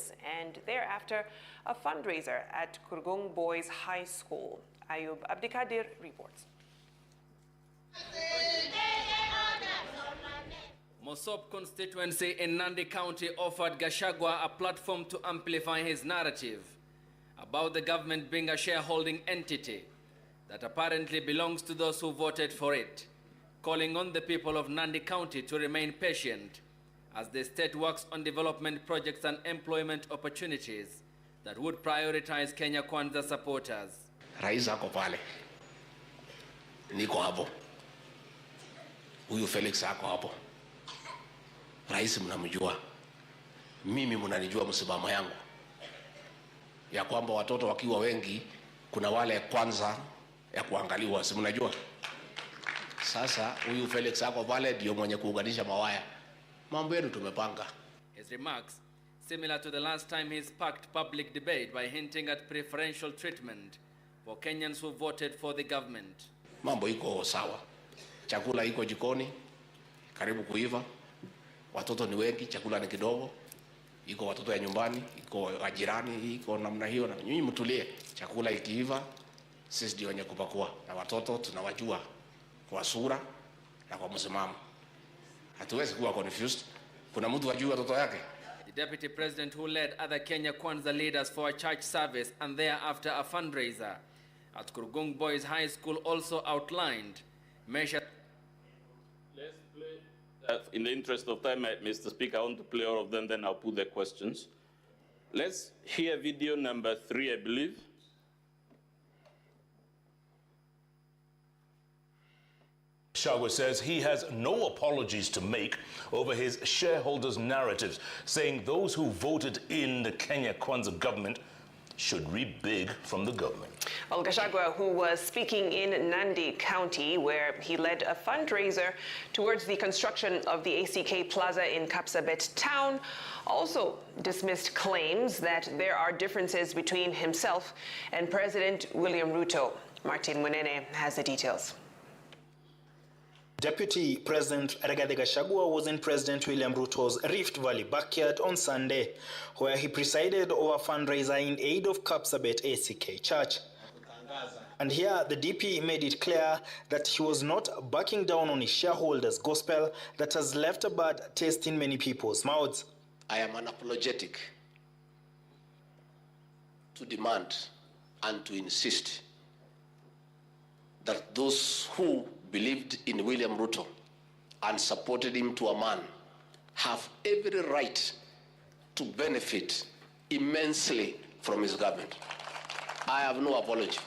service and thereafter a fundraiser at Kurgung Boys High School. Ayub Abdikadir reports. Mosop constituency in Nandi County offered Gachagua a platform to amplify his narrative about the government being a shareholding entity that apparently belongs to those who voted for it, calling on the people of Nandi County to remain patient as the state works on development projects and employment opportunities that would prioritize Kenya Kwanza supporters. Rais ako pale. Niko hapo. Huyu Felix ako hapo. Rais mnamjua. Mimi mnanijua msimamo yangu. Ya kwamba watoto wakiwa wengi kuna wale kwanza ya kuangaliwa, si mnajua? Sasa huyu Felix ako pale ndio mwenye kuunganisha mawaya. Mambo yetu tumepanga. His remarks similar to the last time he sparked public debate by hinting at preferential treatment for Kenyans who voted for the government. Mambo iko sawa. Chakula iko jikoni, karibu kuiva. Watoto ni wengi, chakula ni kidogo. Iko watoto ya nyumbani, iko ajirani, iko namna hiyo, na nyinyi mtulie. Chakula ikiiva, sisi ndio wenye kupakua, na watoto tunawajua kwa sura na kwa msimamo. Hatuwezi kuwa confused. Kuna mtu ajua watoto yake. The deputy president who led other Kenya Kwanza leaders for a church service and thereafter a fundraiser at Kurgung Boys High School also outlined measures. Let's play. In the interest of time, Mr. Speaker, I want to play all of them, then I'll put the questions. Let's hear video number 3, I believe. Gachagua says he has no apologies to make over his shareholders' narratives, saying those who voted in the Kenya Kwanza government should reap big from the government. Well, Gachagua, who was speaking in Nandi County, where he led a fundraiser towards the construction of the ACK Plaza in Kapsabet town, also dismissed claims that there are differences between himself and President William Ruto. Martin Munene has the details. Deputy President Rigathi Gachagua was in President William Ruto's Rift Valley backyard on Sunday, where he presided over a fundraiser in aid of Kapsabet ACK Church. And here, the DP made it clear that he was not backing down on his shareholders' gospel that has left a bad taste in many people's mouths. I am unapologetic to demand and to insist that those who believed in William Ruto and supported him to a man have every right to benefit immensely from his government. I have no apology.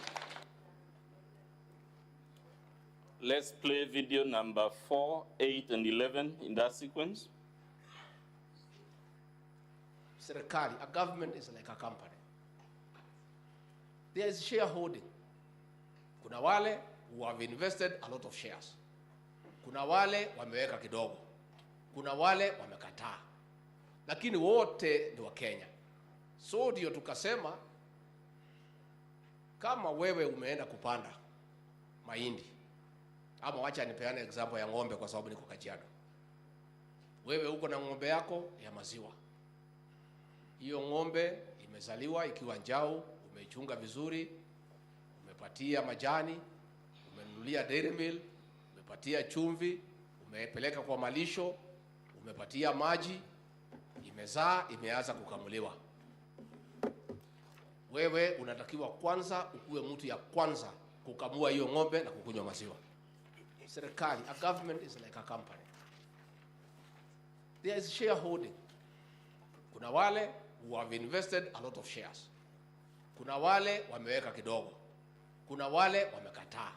Let's play video number 4, 8, and 11 in that sequence. Serikali, a government is like a company. There is shareholding. Kuna wale who have invested a lot of shares. Kuna wale wameweka kidogo. Kuna wale wamekataa. Lakini wote ni wa Kenya. So ndio tukasema kama wewe umeenda kupanda mahindi, ama wacha nipeane example ya ng'ombe kwa sababu niko Kajiado. Wewe uko na ng'ombe yako ya maziwa. Hiyo ng'ombe imezaliwa ikiwa njao, umeichunga vizuri, umepatia majani, umenunulia dairy mill, umepatia chumvi, umepeleka kwa malisho, umepatia maji, imezaa, imeanza kukamuliwa. Wewe unatakiwa kwanza ukuwe mtu ya kwanza kukamua hiyo ng'ombe na kukunywa maziwa. Serikali, a government is like a company. There is shareholding. Kuna wale who have invested a lot of shares. Kuna wale wameweka kidogo. Kuna wale wamekataa.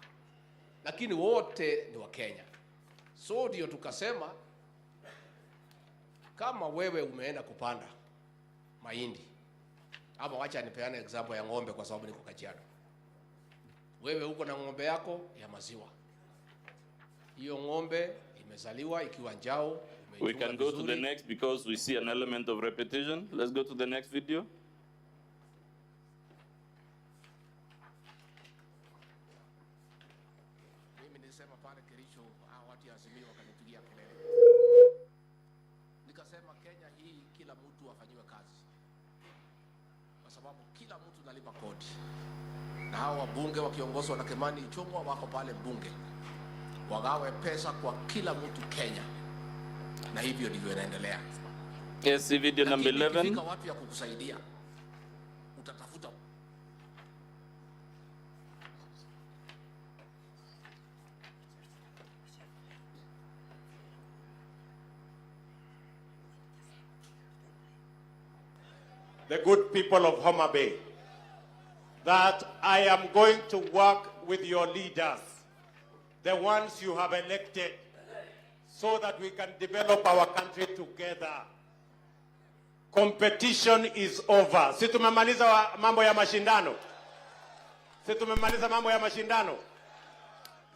Lakini wote ni wa Kenya. So ndio tukasema kama wewe umeenda kupanda mahindi, ama wacha nipeane example ya ng'ombe kwa sababu niko Kajiado. Wewe uko na ng'ombe yako ya maziwa. Hiyo ng'ombe imezaliwa ikiwa njao. We can go to the next because we see an element of repetition. Let's go to the next video. Mimi nilisema pale Kericho watu Azimio wakanipigia kelele. Nikasema Kenya hii kila mtu afanyiwe kazi. sababu kila mtu analipa kodi. Na hao wabunge wakiongozwa na Kimani Ichung'wa wako pale bunge. Wagawe pesa kwa kila mtu Kenya. Na hivyo ndivyo inaendelea. Yes, video number 11. Ikifika watu ya kukusaidia, utatafuta. The good people of Homa Bay, that I am going to work with your leaders, the ones you have elected, so that we can develop our country together. Competition is over. Si tumemaliza mambo ya mashindano? Si tumemaliza mambo ya mashindano?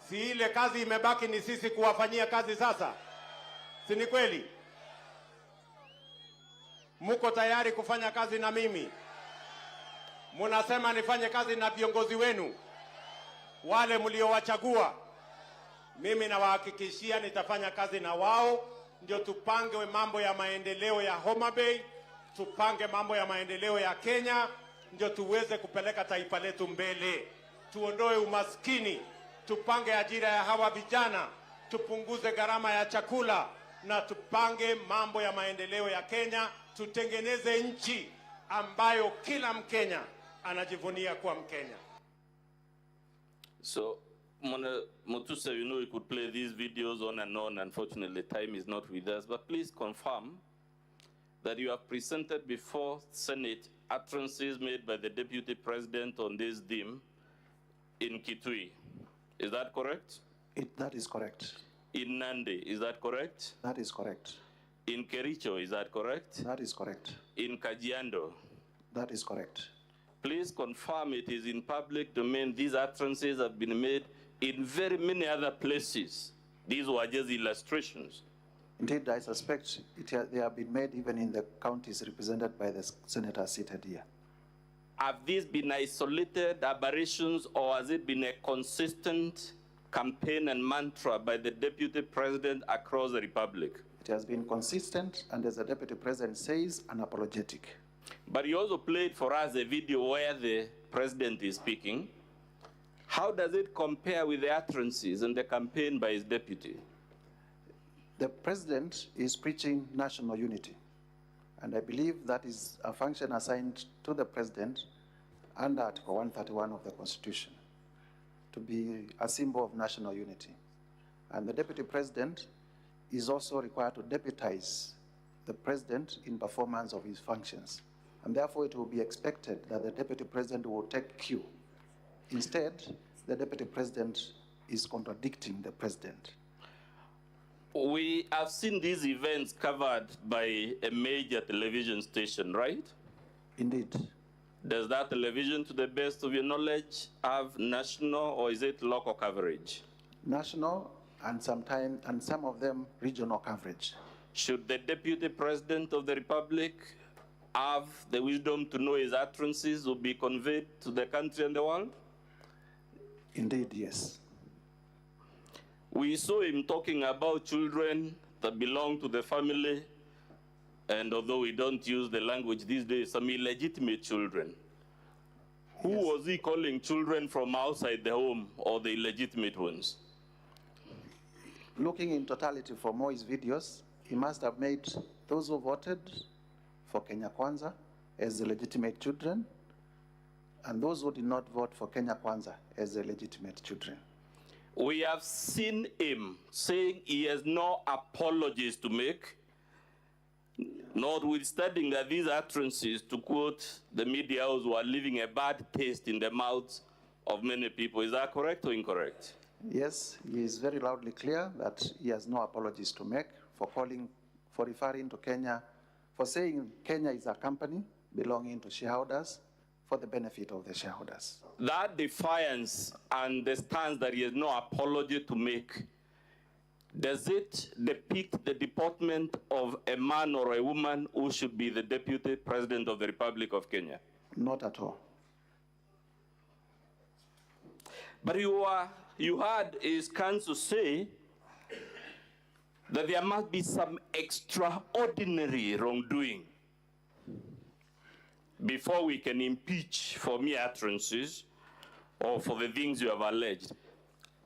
Si ile kazi imebaki ni sisi kuwafanyia kazi sasa? Si ni kweli? Muko tayari kufanya kazi na mimi? Munasema nifanye kazi na viongozi wenu wale mliowachagua. Mimi nawahakikishia nitafanya kazi na wao, ndio tupange mambo ya maendeleo ya Homa Bay, tupange mambo ya maendeleo ya Kenya, ndio tuweze kupeleka taifa letu mbele. Tuondoe umaskini, tupange ajira ya hawa vijana, tupunguze gharama ya chakula, na tupange mambo ya maendeleo ya Kenya, tutengeneze nchi ambayo kila Mkenya anajivunia kuwa Mkenya. So, Mutuse, you know, we could play these videos on and on. Unfortunately, time is not with us. But please confirm that you have presented before Senate utterances made by the Deputy President on this theme in Kitui. Is that correct? That is correct. In Nandi, is that correct? That is correct. In Kericho, is that correct? That is correct. In Kajiado? That is correct. Please confirm it is in public domain. These utterances have been made in very many other places. These were just illustrations. Indeed, I suspect they have been made even in the counties represented by the senators seated here. Have these been isolated aberrations, or has it been a consistent campaign and mantra by the Deputy President across the Republic? It has been consistent, and as the Deputy President says, unapologetic. But you also played for us a video where the President is speaking. How does it compare with the utterances and the campaign by his deputy? The President is preaching national unity, and I believe that is a function assigned to the President under Article 131 of the Constitution, to be a symbol of national unity. And the Deputy President is also required to deputize the President in performance of his functions. And therefore, it will be expected that the Deputy President will take cue. Instead, the Deputy President is contradicting the President. We have seen these events covered by a major television station, right? Indeed. Does that television, to the best of your knowledge, have national or is it local coverage? National, and some of them regional coverage. Should the Deputy President of the Republic have the wisdom to know his utterances will be conveyed to the country and the world? Indeed, yes. We saw him talking about children that belong to the family, and although we don't use the language these days, some illegitimate children. Who was he calling children from outside the home, or the illegitimate ones? Looking in totality for Moi's videos, he must have made those who voted for Kenya Kwanza as the legitimate children, and those who did not vote for Kenya Kwanza as the legitimate children. We have seen him saying he has no apologies to make, notwithstanding that these utterances, to quote the media house, were leaving a bad taste in the mouths of many people. Is that correct or incorrect? Yes, he is very loudly clear that he has no apologies to make for referring to Kenya, for saying Kenya is a company belonging to shareholders for the benefit of the shareholders. That defiance and the stance that he has no apology to make, does it depict the deportment of a man or a woman who should be the Deputy President of the Republic of Kenya? Not at all. But you heard his counsel say that there must be some extraordinary wrongdoing. before we can impeach for mere utterances or for the things you have alleged.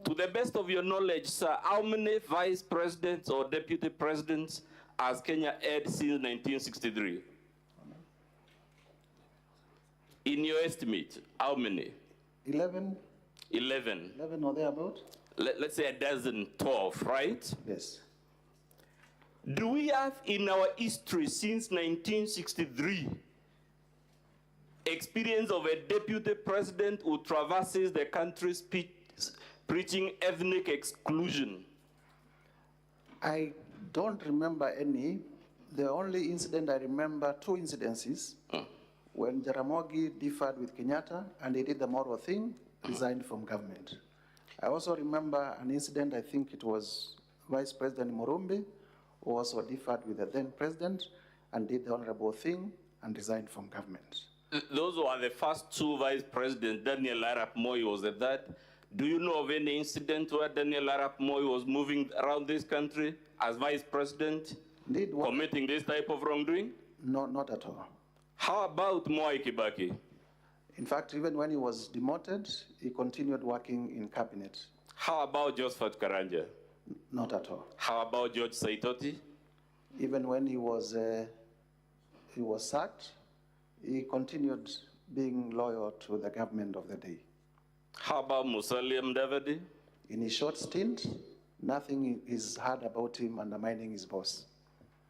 To the best of your knowledge, sir, how many vice presidents or deputy presidents has Kenya had since 1963? In your estimate, how many? 11. 11. 11 or thereabout? Let's say a dozen, 12, right? Yes. Do we have in our history since 1963 experience of a deputy president who traverses the country preaching ethnic exclusion? I don't remember any. The only incident I remember, two incidences, when Jaramogi differed with Kenyatta and he did the moral thing, resigned from government. I also remember an incident, I think it was Vice President Murumbi, who also differed with the then president and did the honorable thing and resigned from government. Those were the first two vice presidents. Daniel Arap Moi was at that. Do you know of any incident where Daniel Arap Moi was moving around this country as vice president, Indeed, committing this type of wrongdoing? No, not at all. How about Mwai Kibaki? In fact, even when he was demoted, he continued working in cabinet. How about Josephat Karanja? Not at all. How about George Saitoti? Even when he was sacked, he continued being loyal to the government of the day. How about Musalia Mudavadi? In his short stint, nothing is heard about him undermining his boss.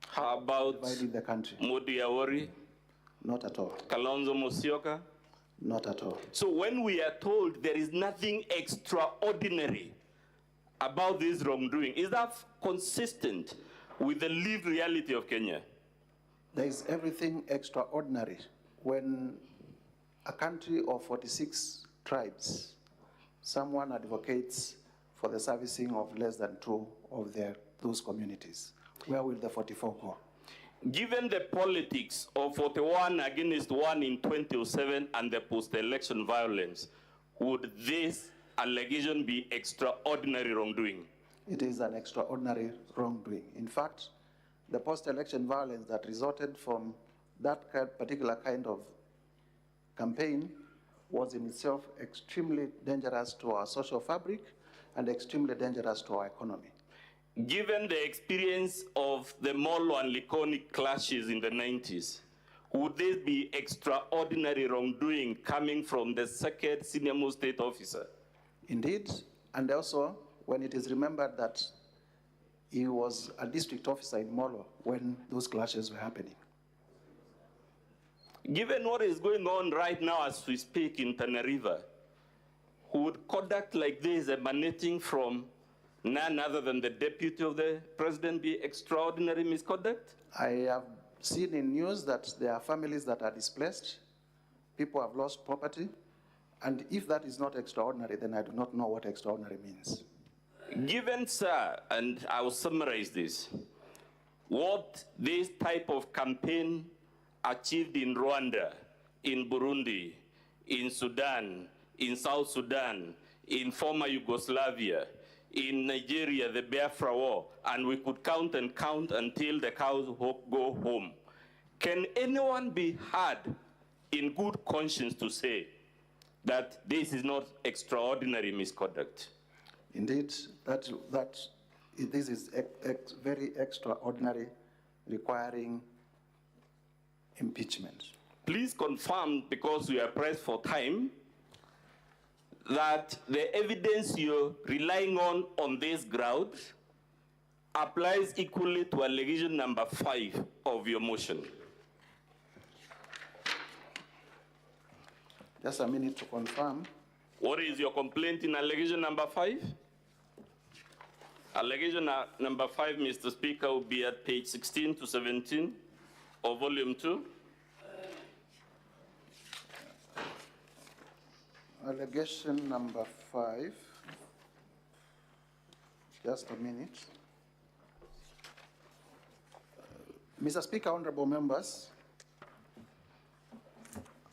How about Dividing the country. Mudi Awori? Not at all. Kalonzo Musyoka? Not at all. So when we are told there is nothing extraordinary about this wrongdoing, is that consistent with the lived reality of Kenya? There is everything extraordinary when a country of 46 tribes, someone advocates for the servicing of less than 2 of those communities. Where will the 44 go? Given the politics of 41 against 1 in 2007 and the post-election violence, would this allegation be extraordinary wrongdoing? It is an extraordinary wrongdoing. In fact, the post-election violence that resulted from that particular kind of campaign was in itself extremely dangerous to our social fabric and extremely dangerous to our economy. Given the experience of the Molo and Likoni clashes in the 90s, would this be extraordinary wrongdoing coming from the second senior-most state officer? Indeed, and also when it is remembered that he was a district officer in Molo when those clashes were happening. Given what is going on right now as we speak in Tana River, would conduct like this emanating from none other than the deputy of the president be extraordinary misconduct? I have seen in news that there are families that are displaced, people have lost property, and if that is not extraordinary, then I do not know what extraordinary means. Given, sir, and I will summarize this, what this type of campaign achieved in Rwanda, in Burundi, in Sudan, in South Sudan, in former Yugoslavia, in Nigeria, the Biafra War, and we could count and count until the cows go home. Can anyone be heard in good conscience to say that this is not extraordinary misconduct? Indeed, this is very extraordinary, requiring impeachment. Please confirm, because we are pressed for time, that the evidence you're relying on this ground applies equally to allegation number 5 of your motion. Just a minute to confirm. What is your complaint in allegation number 5? Allegation number 5, Mr. Speaker, will be at page 16 to 17 of volume 2. Allegation number 5. Just a minute. Mr. Speaker, honorable members,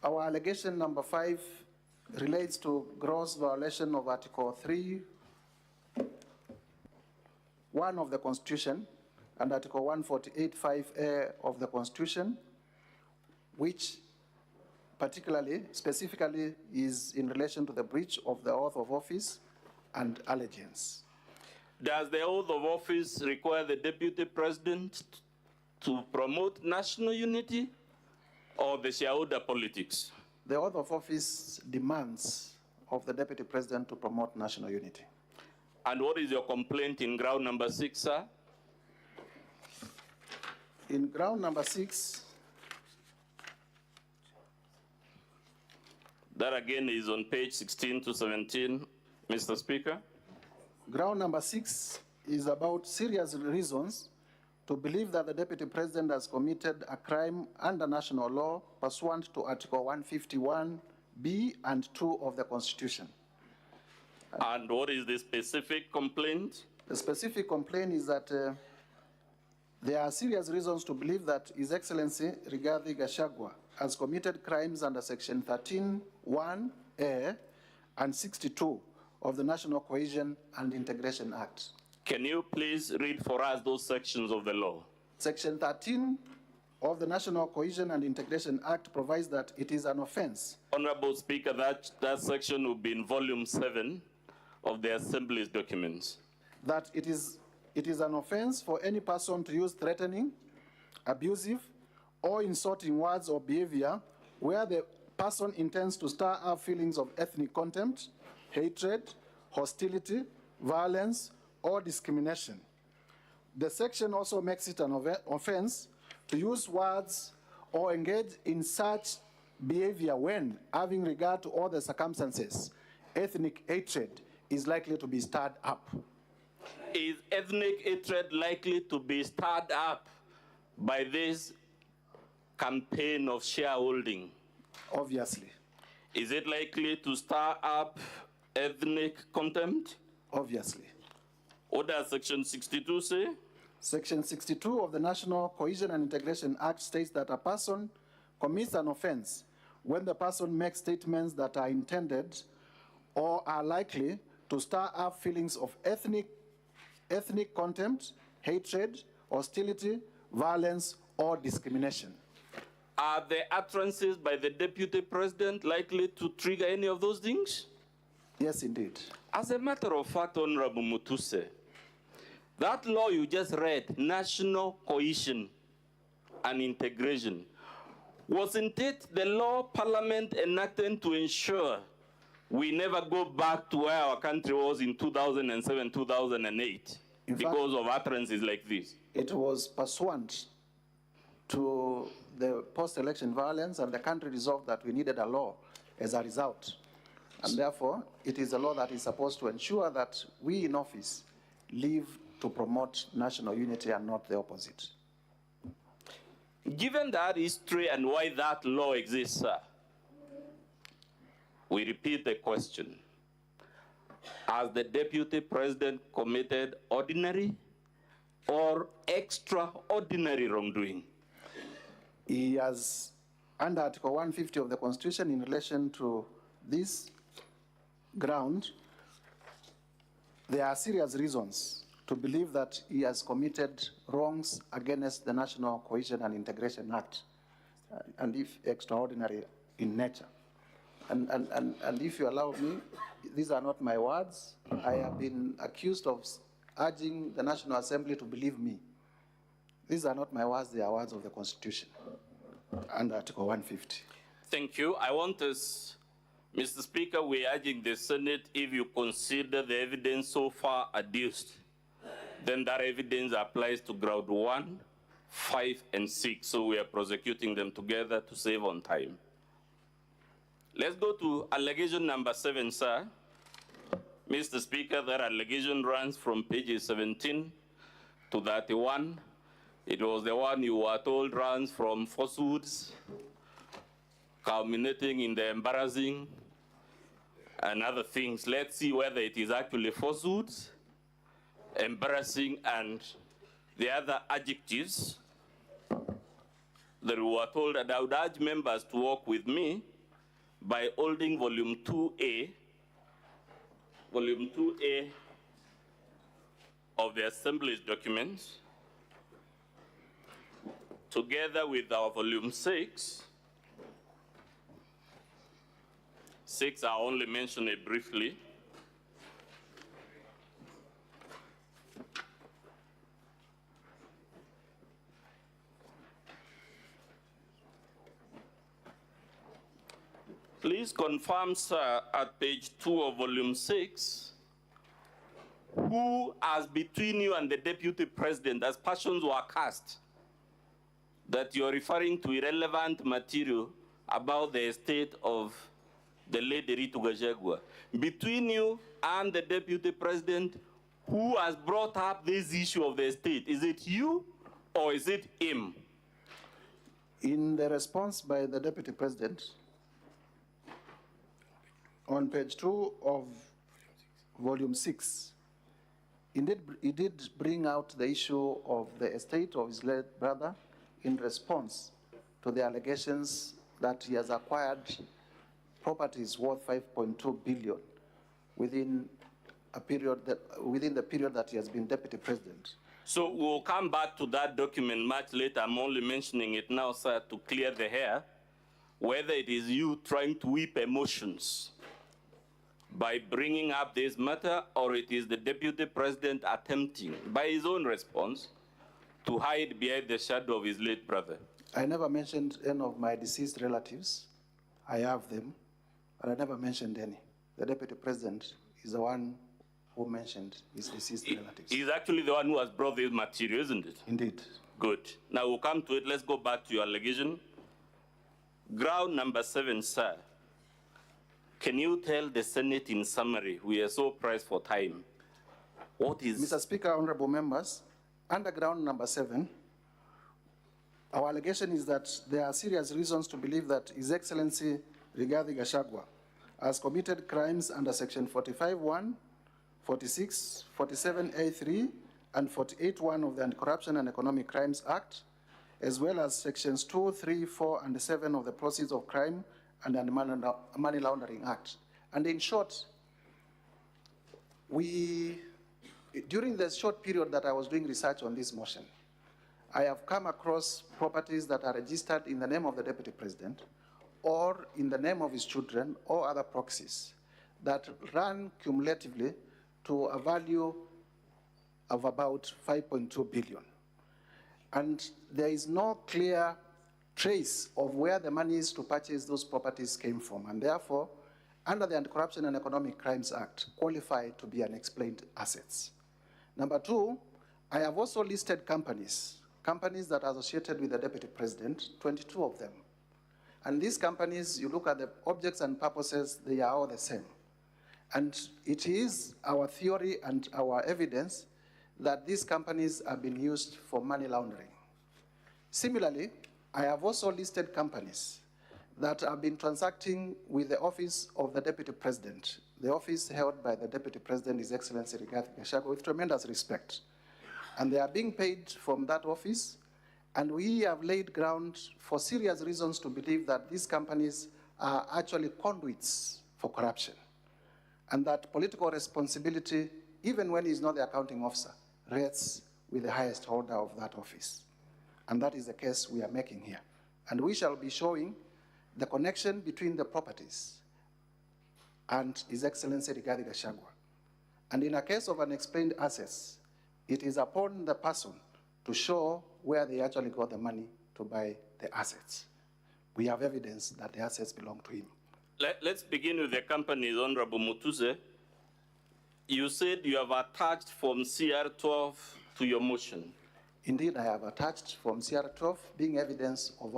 our allegation number 5 relates to gross violation of Article 3(1) of the Constitution and Article 148(5)(a) of the Constitution, which specifically, is in relation to the breach of the oath of office and allegiance. Does the oath of office require the Deputy President to promote national unity or the shareholder politics? The oath of office demands of the Deputy President to promote national unity. And what is your complaint in ground number 6, sir? In ground number 6, that again is on page 16 to 17, Mr. Speaker. ground number 6 is about serious reasons to believe that the Deputy President has committed a crime under national law pursuant to Article 151B and 2 of the Constitution. And what is the specific complaint? The specific complaint is that there are serious reasons to believe that His Excellency Rigathi Gachagua has committed crimes under Section 13(1)(a) and 62 of the National Cohesion and Integration Act. Can you please read for us those sections of the law? Section 13 of the National Cohesion and Integration Act provides that it is an offense. Honorable Speaker, that section will be in volume 7 of the Assembly's documents. That it is an offense for any person to use threatening, abusive, or insulting words or behavior where the person intends to stir up feelings of ethnic contempt, hatred, hostility, violence, or discrimination. The section also makes it an offense to use words or engage in such behavior when, having regard to all the circumstances, ethnic hatred is likely to be stirred up. Is ethnic hatred likely to be stirred up by this campaign of shareholding? Obviously. Is it likely to stir up ethnic contempt? Obviously. What does Section 62 say? Section 62 of the National Cohesion and Integration Act states that a person commits an offense when the person makes statements that are intended or are likely to stir up feelings of ethnic contempt, hatred, hostility, violence, or discrimination. Are the utterances by the Deputy President likely to trigger any of those things? Yes, indeed. As a matter of fact, Honorable Mutuse, that law you just read, National Cohesion and Integration, wasn't it the law Parliament enacted to ensure we never go back to where our country was in 2007, 2008 because of utterances like this? It was pursuant to the post-election violence, and the country resolved that we needed a law as a result. And therefore, it is a law that is supposed to ensure that we in office live to promote national unity and not the opposite. Given that history and why that law exists, sir, we repeat the question. Has the Deputy President committed ordinary or extraordinary wrongdoing? He has, under Article 150 of the Constitution, in relation to this ground, there are serious reasons to believe that he has committed wrongs against the National Cohesion and Integration Act, and if extraordinary in nature. And if you allow me, these are not my words. I have been accused of urging the National Assembly to believe me. These are not my words, they are words of the Constitution under Article 150. Thank you. I want us, Mr. Speaker, we're urging the Senate, if you consider the evidence so far adduced, then that evidence applies to ground 1, 5, and 6. So we are prosecuting them together to save on time. Let's go to allegation number 7, sir. Mr. Speaker, that allegation runs from pages 17 to 31. It was the one you were told runs from falsehoods, culminating in the embarrassing and other things. Let's see whether it is actually falsehoods, embarrassing, and the other adjectives that we were told. And I would urge members to work with me by holding volume 2A of the Assembly's documents, together with our volume 6, 6, I only mention it briefly. Please confirm, sir, at page 2 of volume 6, who, as between you and the deputy president, as passions were cast, that you're referring to irrelevant material about the estate of the late Rigathi Gachagua. Between you and the deputy president, who has brought up this issue of the estate? Is it you or is it him? In the response by the deputy president, on page 2 of volume 6, indeed, he did bring out the issue of the estate of his late brother in response to the allegations that he has acquired properties worth 5.2 billion within the period that he has been deputy president. So we'll come back to that document much later. I'm only mentioning it now, sir, to clear the air, whether it is you trying to whip emotions by bringing up this matter, or it is the deputy president attempting, by his own response, to hide behind the shadow of his late brother. I never mentioned any of my deceased relatives. I have them, but I never mentioned any. The deputy president is the one who mentioned his deceased relatives. He's actually the one who has brought this material, isn't it? Indeed. Good. Now we'll come to it. Let's go back to your allegation. Ground number 7, sir. Can you tell the Senate in summary, we are so pressed for time, what is... Mr. Speaker, honorable members, under ground number 7, our allegation is that there are serious reasons to believe that His Excellency Rigathi Gachagua has committed crimes under Section 45(1), 46, 47A3, and 48(1) of the Anti-Corruption and Economic Crimes Act, as well as Sections 2, 3, 4, and 7 of the Proceeds of Crime and the Money Laundering Act. And in short, during the short period that I was doing research on this motion, I have come across properties that are registered in the name of the deputy president or in the name of his children or other proxies that run cumulatively to a value of about 5.2 billion. And there is no clear trace of where the monies to purchase those properties came from, and therefore, under the Anti-Corruption and Economic Crimes Act, qualify to be unexplained assets. Number 2, I have also listed companies that are associated with the deputy president, 22 of them. And these companies, you look at the objects and purposes, they are all the same. And it is our theory and our evidence that these companies have been used for money laundering. Similarly, I have also listed companies that have been transacting with the office of the deputy president, the office held by the deputy president, His Excellency Rigathi Gachagua, with tremendous respect. And they are being paid from that office, and we have laid ground for serious reasons to believe that these companies are actually conduits for corruption, and that political responsibility, even when he's not the accounting officer, rests with the highest holder of that office. And that is the case we are making here. And we shall be showing the connection between the properties and His Excellency Rigathi Gachagua. And in a case of unexplained assets, it is upon the person to show where they actually got the money to buy the assets. We have evidence that the assets belong to him. Let's begin with the companies, Honorable Mutuse. You said you have attached Form CR12 to your motion. Indeed, I have attached Form CR12 being evidence of